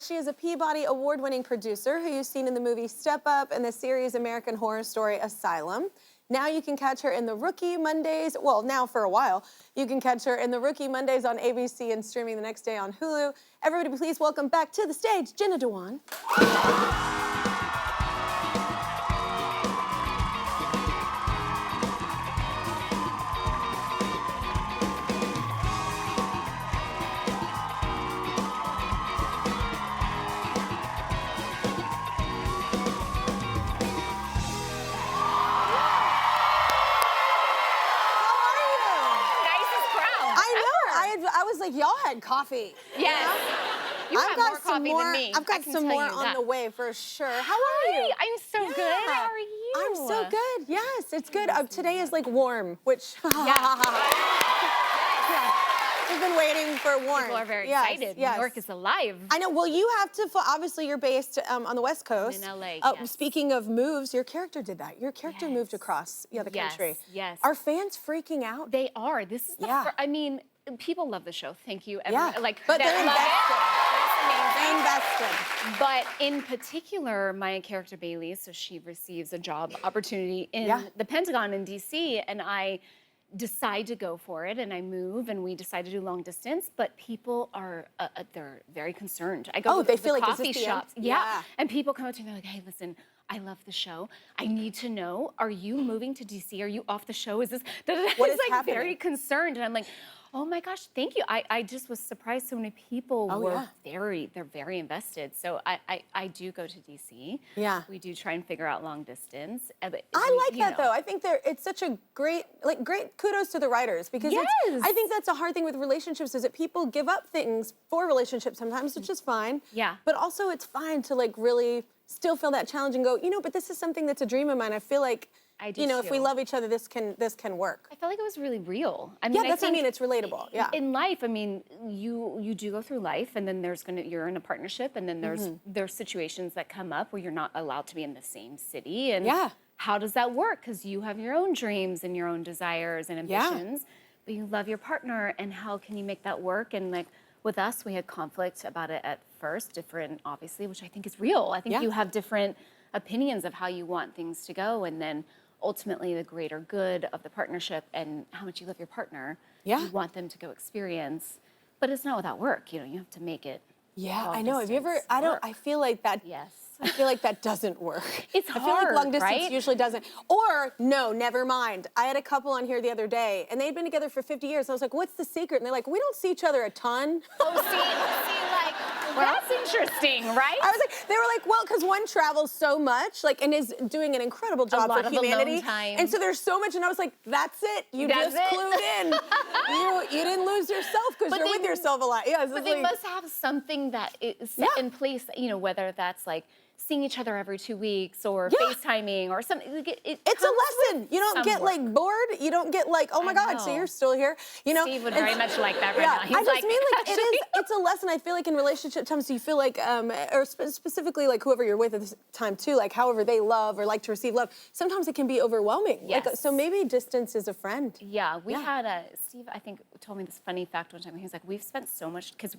She is a Peabody Award-winning producer who you've seen in the movie Step Up and the series American Horror Story Asylum. Now you can catch her in the Rookie Mondays. Well, now for a while. You can catch her in the Rookie Mondays on ABC and streaming the next day on Hulu. Everybody please welcome back to the stage, Jenna Dewan. I was like, y'all had coffee. Yes. You have more coffee than me. I've got some more on the way for sure. How are you? I'm so good. How are you? I'm so good. Yes, it's good. Today is like warm, which yeah. We've been waiting for warm. People are very excited. Yes. New York is alive. I know. Well, you have to. Obviously, you're based on the West Coast. In LA. Yes. Speaking of moves, your character did that. Your character moved across the country. Yes. Are fans freaking out? They are. This is the I mean, people love the show. Thank you. But they're invested. They're invested. But in particular, my character Bailey, so she receives a job opportunity in the Pentagon in DC, and I decide to go for it, and I move, and we decide to do long distance. But people are they're very concerned. I go to they the feel like coffee is this the shops, end? and people come up to me, they're like, "Hey, listen, I love the show. I need to know, are you moving to DC? Are you off the show? Is this?" What is like happening? Very concerned, and I'm like, oh my gosh, thank you. I just was surprised so many people were they're very invested. So I do go to DC. Yeah. We do try and figure out long distance. I like that though. I think it's such a great kudos to the writers because I think that's a hard thing with relationships is that people give up things for relationships sometimes, which is fine. Yeah. But also it's fine to like really still feel that challenge and go, but this is something that's a dream of mine. I feel like if we love each other, this can work. I felt like it was really real. I mean, that's what I mean. It's relatable. Yeah. In life, I mean, you do go through life, and then you're in a partnership, and then there's situations that come up where you're not allowed to be in the same city, and how does that work? Because you have your own dreams and your own desires and ambitions, but you love your partner, and how can you make that work? And like with us, we had conflict about it at first, different, obviously, which I think is real. I think you have different opinions of how you want things to go, and then ultimately the greater good of the partnership and how much you love your partner, you want them to go experience. But it's not without work, you have to make it. Yeah, I know. Have you ever, I feel like that. Yes. I feel like that doesn't work. It's hard, I feel like long distance right? usually doesn't. Or, no, never mind. I had a couple on here the other day, and they'd been together for 50 years. I was like, what's the secret? And they're like, we don't see each other a ton. Oh, see, that's interesting, right? I was like, they were like, well, because one travels so much, and is doing an incredible job for humanity. Alone time. And so there's so much, and I was like, that's it. You just clued in. You didn't lose yourself because you're with yourself a lot. Yeah, but they must have something that is set in place, whether that's like seeing each other every 2 weeks or FaceTiming or something. It's a lesson. You don't get bored. You don't get oh my God, so you're still here. Steve would very much like that right now. He's I just mean it's a lesson. I feel like in relationship times you feel like, or specifically whoever you're with at the time too, however they love or like to receive love, sometimes it can be overwhelming. Yes. So maybe distance is a friend. Yeah, we had Steve, I think, told me this funny fact one time. He was like, we've spent so much, because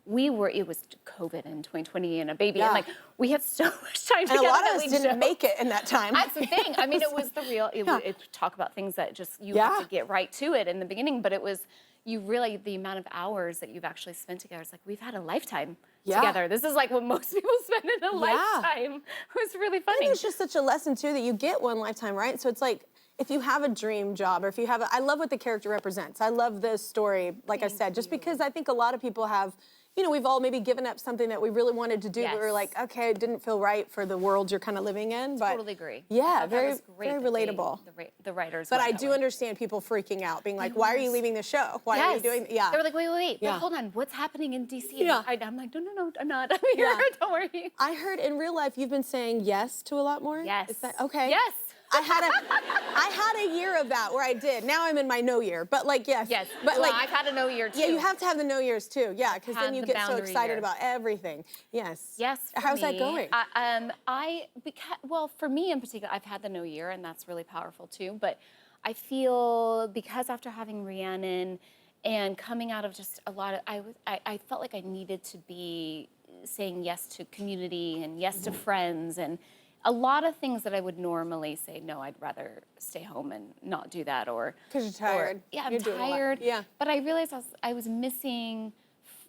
it was COVID in 2020 and a baby, and we had so much time together. And a lot of us didn't make it in that time. That's the thing. I mean, it was the real, it talk about things that just, you have to get right to it in the beginning, but it was, the amount of hours that you've actually spent together, it's like, we've had a lifetime together. This is like what most people spend in a lifetime. It was really funny. And it's just such a lesson too that you get one lifetime, right? So it's like, if you have a dream job or if you have I love what the character represents. I love the story, like I said, just because I think a lot of people have, we've all maybe given up something that we really wanted to do, but we were like, okay, it didn't feel right for the world you're kind of living in. But totally agree. Yeah, very relatable. The writers. But I do understand people freaking out, being like, why are you leaving the show? Why are you doing? They were like, wait, but hold on, what's happening in DC? I'm like, no, I'm not. I'm here. Don't worry. I heard in real life you've been saying yes to a lot more. Yes. Is that okay? Yes. I had a year of that where I did. Now I'm in my no year, but yes. Yes, but I've had a no year too. Yeah, you have to have the no years too. Yeah, because then you get so excited about everything. Yes. Yes. How's that going? Well, for me in particular, I've had the no year, and that's really powerful too. But I feel because after having Rhiannon and coming out of just a lot of, I felt like I needed to be saying yes to community and yes to friends and a lot of things that I would normally say, no, I'd rather stay home and not do that or. Because you're tired. Yeah, I'm You're doing a lot. tired. Yeah. But I realized I was missing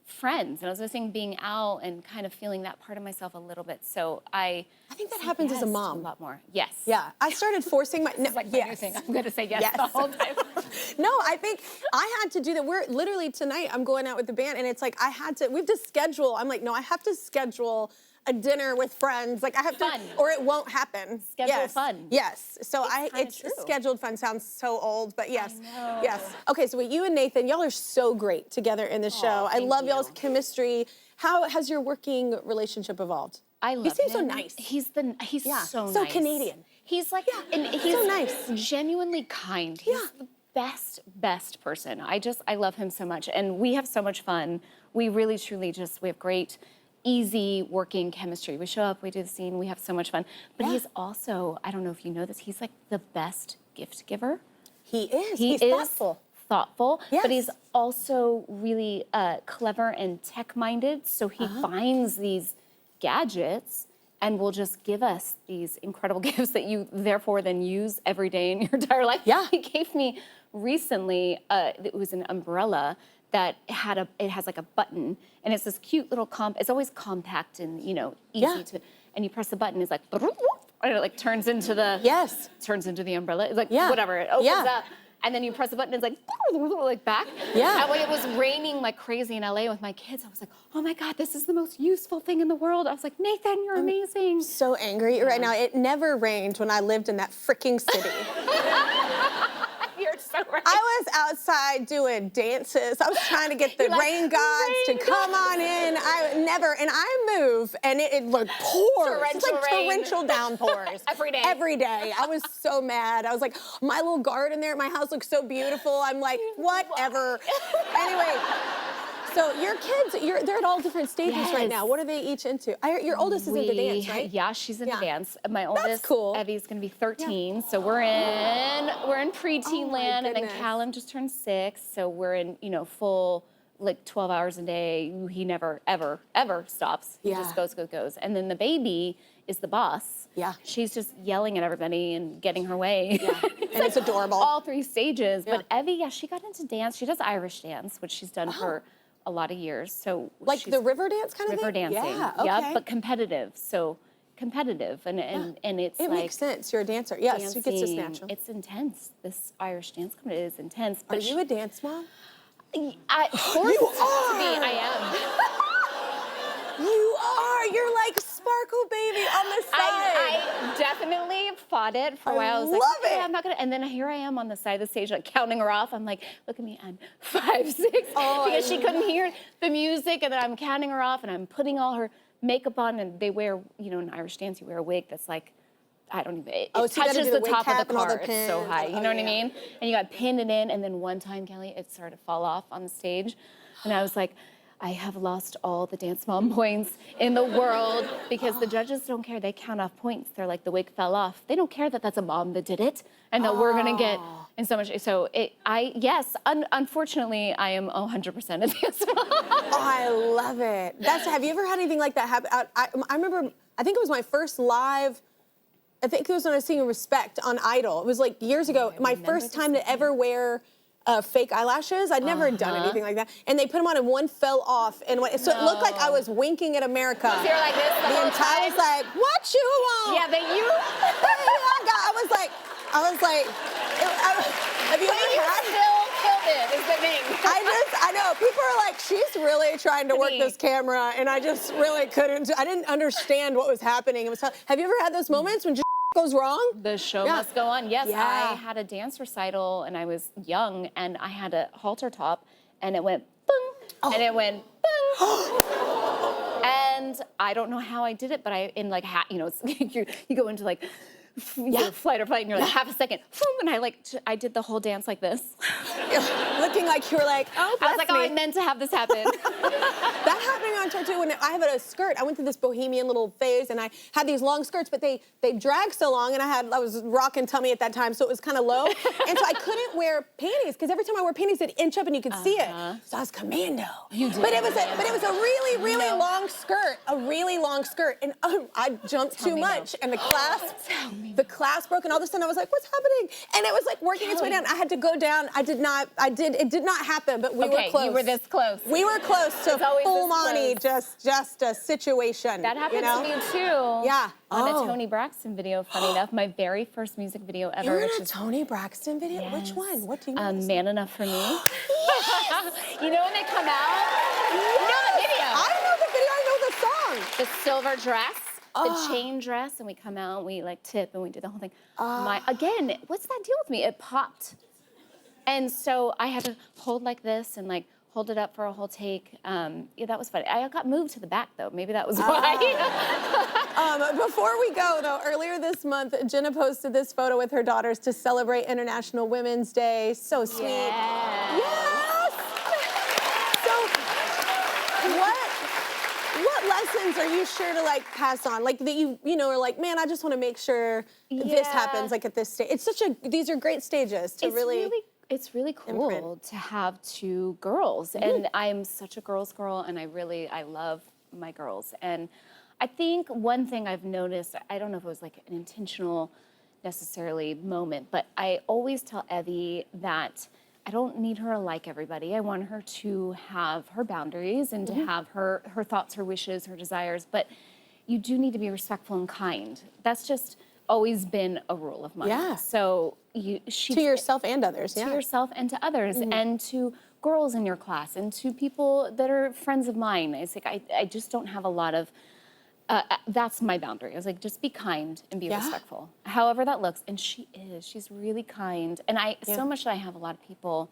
friends and I was missing being out and kind of feeling that part of myself a little bit. So I think that happens as a mom. a lot more. Yes. Yeah. I started forcing my. No, It's like my new thing. I'm going to say yes, the whole time. No, I think I had to do that. We're literally tonight, I'm going out with the band, and it's like we have to schedule. I'm like, no, I have to schedule a dinner with friends. Like I have Fun. to, or it won't happen. Schedule fun. Yes. So It's true. scheduled fun sounds so old, but yes. I know. Yes. Okay, so you and Nathan, y'all are so great together in the show. I thank love you. y'all's chemistry. How has your working relationship evolved? I love He seems him. so nice. He's so So nice. Canadian. He's like, and he's so nice. genuinely kind. He's the best person. I love him so much. And we have so much fun. We really, truly we have great, easy working chemistry. We show up, we do the scene, we have so much fun. But he's also, I don't know if you know this, he's like the best gift giver. He is. He's thoughtful, Yes. but he's also really clever and tech-minded. So he finds these gadgets and will just give us these incredible gifts that you therefore then use every day in your entire life. Yeah. He gave me recently, it was an umbrella that it has like a button, and it's this cute little it's always compact and easy to, and you press the button, it's like, and it like turns into the umbrella. It's like whatever, it opens up, and then you press the button, it's like back. Yeah. And when it was raining like crazy in LA with my kids, I was like, oh my God, this is the most useful thing in the world. I was like, Nathan, you're amazing. So angry right now. It never rained when I lived in that freaking city. You're so right. I was outside doing dances. I was trying to get the rain gods to come on in. And I move, and it like pours. It's like torrential downpours. Every day. Every day. I was so mad. I was like, my little garden there at my house looks so beautiful. I'm like, whatever. Anyway. So your kids, they're at all different stages right now. What are they each into? Your oldest is into dance, right? Yeah, she's into dance. My oldest, cool. Evie's gonna be 13, so we're in preteen land, and then goodness. Callum just turned 6, so we're in full like 12 hours a day. He never ever stops. He just goes, and then the baby is the boss. Yeah. She's just yelling at everybody and getting her way. Yeah. And it's adorable. All 3 stages. But Evie, she got into dance. She does Irish dance, which she's done for a lot of years. So like the river dance kind of river thing? dancing. Yeah, okay. Yeah, but competitive. So competitive and it's it like makes sense. You're a dancer. Yes, dancing, it gets just natural. It's intense. This Irish dance competition is intense. But Are you a dance mom? Forced You to are! be, I am. You are. You're like Sparkle Baby on the side. I definitely fought it for a while. I was like, love okay, it. I'm not gonna. And then here I am on the side of the stage, like counting her off. I'm like, look at me, I'm 5'6", because she couldn't hear the music, and then I'm counting her off, and I'm putting all her makeup on, and they wear, in Irish dance, you wear a wig that's like, I don't even. It so you gotta touches do the wig top cap of the and all car. the It's so pins. high. You know what I mean? And you got to pin it in, and then one time, Kelly, it started to fall off on the stage, and I was like, I have lost all the dance mom points in the world because the judges don't care. They count off points. They're like, the wig fell off. They don't care that that's a mom that did it and that we're gonna get in so much. So unfortunately, I am 100% a dance mom. Oh, I love it. Have you ever had anything like that happen? I remember, I think it was my first live, I think it was when I was singing Respect on Idol. It was like years ago, my first time to ever wear fake eyelashes. I'd never done anything like that. And they put them on and one fell off. And so it looked like I was winking at America. So you're like this the whole entire time? was like, what you want? Yeah, but you. I was like, have you ever had Still killed it is the thing. I know, people are like, she's really trying to work this camera, and I just really couldn't, I didn't understand what was happening. Have you ever had those moments when just goes wrong? The show must go on. Yes, Yeah. I had a dance recital, and I was young, and I had a halter top, and it went boom, and it went boom. And I don't know how I did it, but you go into like flight or flight, and you're like, half a second, and I did the whole dance like this. Looking like you were like, oh, I was like, oh, me. I meant to have this happen. That happened on tour too. When I have a skirt, I went through this bohemian little phase, and I had these long skirts, but they drag so long, and I was rocking tummy at that time, so it was kind of low, and so I couldn't wear panties because every time I wore panties, it'd inch up and you could see it. So I was commando. You did. But it was a really long skirt, and I jumped too much, and the clasp broke, and all of a sudden I was like, what's happening? And it was like working its way down. I had to go down. It did not happen, but we were close. You were this close. We were close to full Monty, just a situation. That happened to me too. Yeah. On a Toni Braxton video, funny enough, my very first music video ever. You were in a Toni Braxton video? Yes. Which one? What do you know? Man Enough for Me. Yes! You know when they come out? Yes! You know the video. I know the video, I know the song. The silver dress, the chain dress, and we come out, we like tip, and we do the whole thing. Again, what's that deal with me? It popped. And so I had to hold like this and like hold it up for a whole take. Yeah, that was funny. I got moved to the back though. Maybe that was why. Before we go though, earlier this month, Jenna posted this photo with her daughters to celebrate International Women's Day. So sweet. Yeah. Yes! So, what lessons are you sure to like pass on? Like that you know are like, man, I just want to make sure this happens like at this stage. These are great stages to It's really cool to have two girls, and I am such a girl's girl, and I love my girls. And I think one thing I've noticed, I don't know if it was like an intentional necessarily moment, but I always tell Evie that I don't need her to like everybody. I want her to have her boundaries and to have her thoughts, her wishes, her desires, but you do need to be respectful and kind. That's just always been a rule of mine. Yeah. So to yourself and others. To yourself and to others, and to girls in your class, and to people that are friends of mine. It's like I just don't have a lot of. That's my boundary. I was like, just be kind and be respectful, however that looks. And she is. She's really kind, and so much that I have a lot of people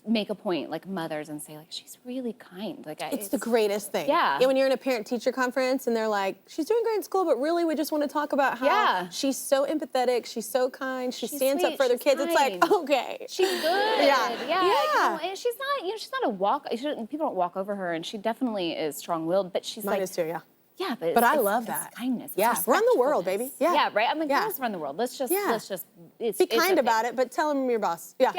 make a point, like mothers, and say like, she's really kind. Like it's the greatest thing. Yeah. When you're in a parent-teacher conference and they're like, she's doing great in school, but really we just want to talk about how she's so empathetic, she's so kind, she stands up for other kids. Kind. It's like, okay. She's good. Yeah. You know, and she's not a walk. People don't walk over her, and she definitely is strong-willed, but she's Mine is too, yeah. Yeah, but I love that. Kindness. Yeah, run the world, baby. Yeah, yeah, right. I mean, girls run the world. Let's just be kind about it, but tell them you're your boss. Yeah.